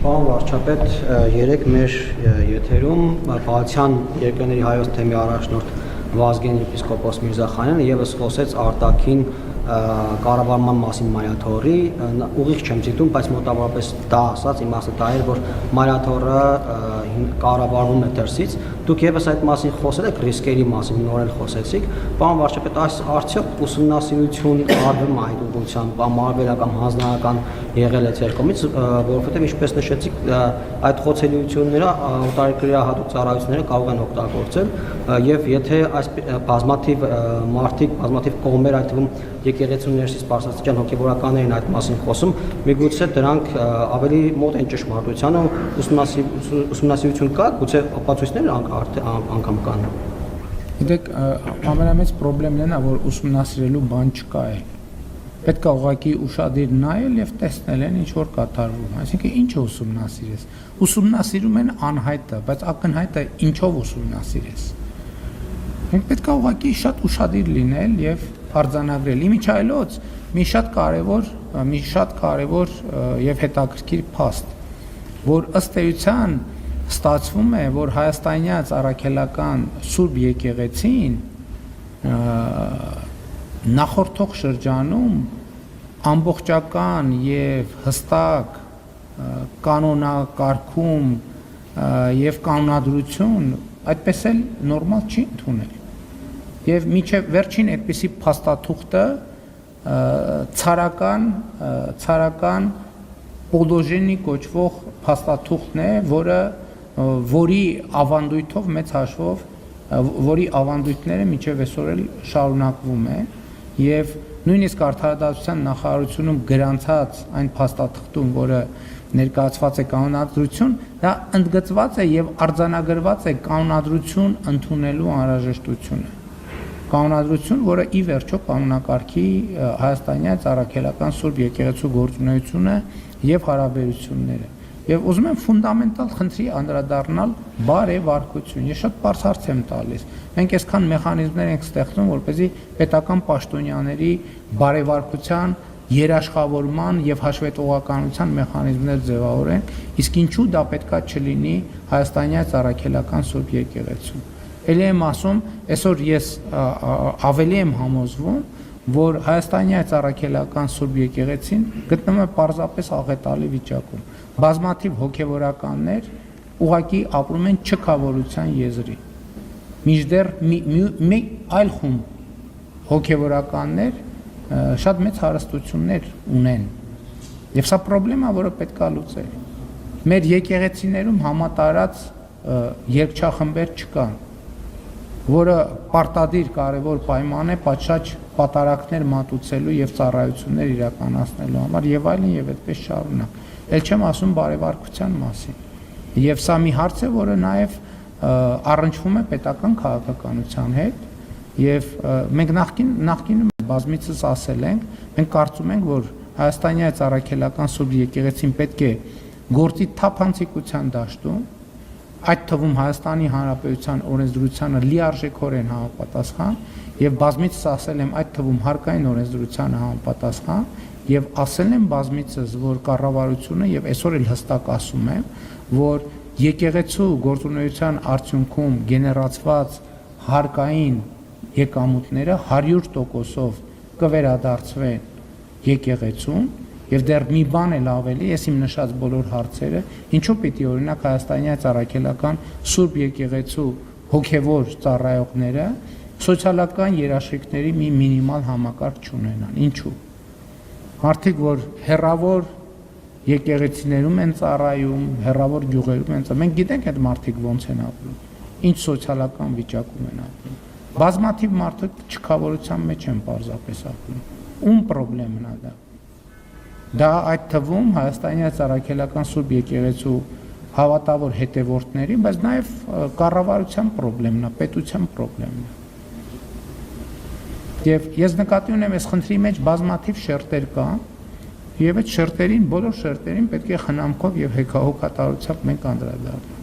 Պարոն վարչապետ, երեք մեր եթերում Բալթյան երկրների հայոց թեմի առաջնորդ Վազգեն եպիսկոպոս Միրզախանյանը ևս խոսեց արտաքին կառավարման մասին Մարիաթորի, ուղիղ չեմ ցիտում, բայց մոտավորապես դա ասած, իմաստը դա էր, որ Մարիաթորը կառավարվում է դրսից, դուք ևս այդ մասին խոսել եք, ռիսկերի մասին նորեն խոսեցիք, պարոն վարչապետ, այս արդյոք ուսումնասիրություն արվում է այդ ուղղությամբ, ամառվելական, հանձնարարական եղել է ձեր կողմից, որովհետև ինչպես նշեցիք, այդ խոցելիությունները օտարերկրյա հատուկ ծառայությունները կարող են օգտագործել եւ եթե այս բազմաթիվ մարդիկ, բազմաթիվ կողմեր, այդ թվում եկեղեցու ներսից բարձրաստիճան հոգեվորականներին այդ մասին խոսում, միգուցե դրանք ավելի մոտ են ճշմարտությանը, ուսումնասիրություն կա, գուցե ապացույցներ անգամ կան։ Գիտեք, ամենամեծ խնդիրն է, որ ուսումնասիրելու բան չկա է։ Պետք է ուղղակի ուշադիր նայել եւ տեսնել ինչ որ կատարվում։ Այսինքն ինչ է ուսումնասիրես։ Ուսումնասիրում են անհայտը, բայց ակնհայտը ինչով ուսումնասիրես։ Մենք պետք է ուղղակի շատ ուշադիր լինել եւ արձանագրել։ Իմիջայլոց մի շատ կարևոր եւ հետաքրքիր փաստ, որ ըստ էության ստացվում է, որ հայաստանյաց առաքելական Սուրբ եկեղեցին նախորդող շրջանում ամբողջական եւ հստակ կանոնակարգում եւ կանոնադրություն այդպես էլ նորմալ չի ընդունել։ Եվ մինչև վերջին այդպիսի փաստաթուղթը ցարական պոդոժենի կոչվող փաստաթուղթն է, որի ավանդույթով մեծ հաշվով, որի ավանդույթները մինչև այսօր էլ շարունակվում է եւ նույնիսկ արդարադատության նախարարությունում գրանցած այն փաստաթղթում, որը ներկայացված է կանոնադրություն, դա ընդգծված է եւ արձանագրված է կանոնադրություն ընդունելու անհրաժեշտությունը։ Կանոնադրություն, որը ի վերջո կանոնակարգի հայաստանյաց առաքելական Սուրբ եկեղեցու գործունեությունը եւ հարաբերությունները։ Եվ ուզում եմ ֆունդամենտալ խնդրի անդրադառնալ բարեվարկություն։ Ես շատ բարձ հարց եմ տալիս։ Մենք այսքան մեխանիզմներ ենք ստեղծում, որպեսզի պետական պաշտոնյաների բարեվարկության, երաշխավորման եւ հաշվետվողականության մեխանիզմներ ձևավորենք, իսկ ինչու դա պետքա չլինի հայաստանյաց առաքելական Սուրբ եկեղեցու։ Էլի եմ ասում, այսօր ես ավելի եմ համոզվում, որ հայաստանյաց առաքելական Սուրբ եկեղեցին գտնվում է պարզապես աղետալի վիճակում։ Բազմաթիվ հոգևորականներ ուղղակի ապրում են չքավորության եզրի։ Մինչդեռ մի այլ խումբ հոգևորականներ շատ մեծ հարստություններ ունեն։ Եվ սա խնդրեմա, որը պետք է լուծել։ Մեր եկեղեցիներում համատարած երգչախմբեր չկան, որը պարտադիր կարևոր պայման է պատշաճ պատարակներ մատուցելու եւ ծառայություններ իրականացնելու համար եւ այլն եւ այդպես շարունակ։ Էլ չեմ ասում բարեվարկության մասին։ Եվ սա մի հարց է, որը նաեւ առնչվում է պետական քաղաքականության հետ եւ մենք նախկինում բազմիցս ասել ենք, մենք կարծում ենք, որ հայաստանյաց առաքելական Սուրբ եկեղեցին պետք է գործի թափանցիկության դաշտում, այդ թվում Հայաստանի Հանրապետության օրենսդրությանը լիարժեքորեն համապատասխան եւ բազմիցս ասել եմ այդ թվում հարկային օրենսդրությանը համապատասխան եւ ասել եմ բազմիցս, որ կառավարությունը եւ այսօր էլ հստակ ասում եմ, որ եկեղեցու գործունեության արդյունքում գեներացված հարկային եկամուտները 100%-ով կվերադարձվեն եկեղեցուն եւ դեռ մի բան էլ ավելի, ես իմ նշած բոլոր հարցերը, ինչու պիտի օրինակ հայաստանյաց առաքելական Սուրբ եկեղեցու հոգևոր ծառայողները սոցիալական երաշխիքների մի մինիմալ համակարգ չունենան, ինչու։ Մարդիկ, որ հեռավոր եկեղեցիներում են ծառայում, հեռավոր գյուղերում են ծառայում, մենք գիտենք այդ մարդիկ ոնց են ապրում, ինչ սոցիալական վիճակում են ապրում։ Բազմաթիվ մարդիկ չքավորության մեջ են պարզապես ապրում։ Ում խնդիրն է դա։ Դա այդ թվում հայաստանյաց առաքելական Սուրբ եկեղեցու հավատավոր հետևորդների, բայց նաև կառավարության խնդիրն է, պետության խնդիրն է։ Եվ ես նկատի ունեմ, այս խնդրի մեջ բազմաթիվ շերտեր կան, եւ այդ շերտերին, բոլոր շերտերին պետք է խնամքով եւ հոգատարությամբ մենք անդրադառնանք։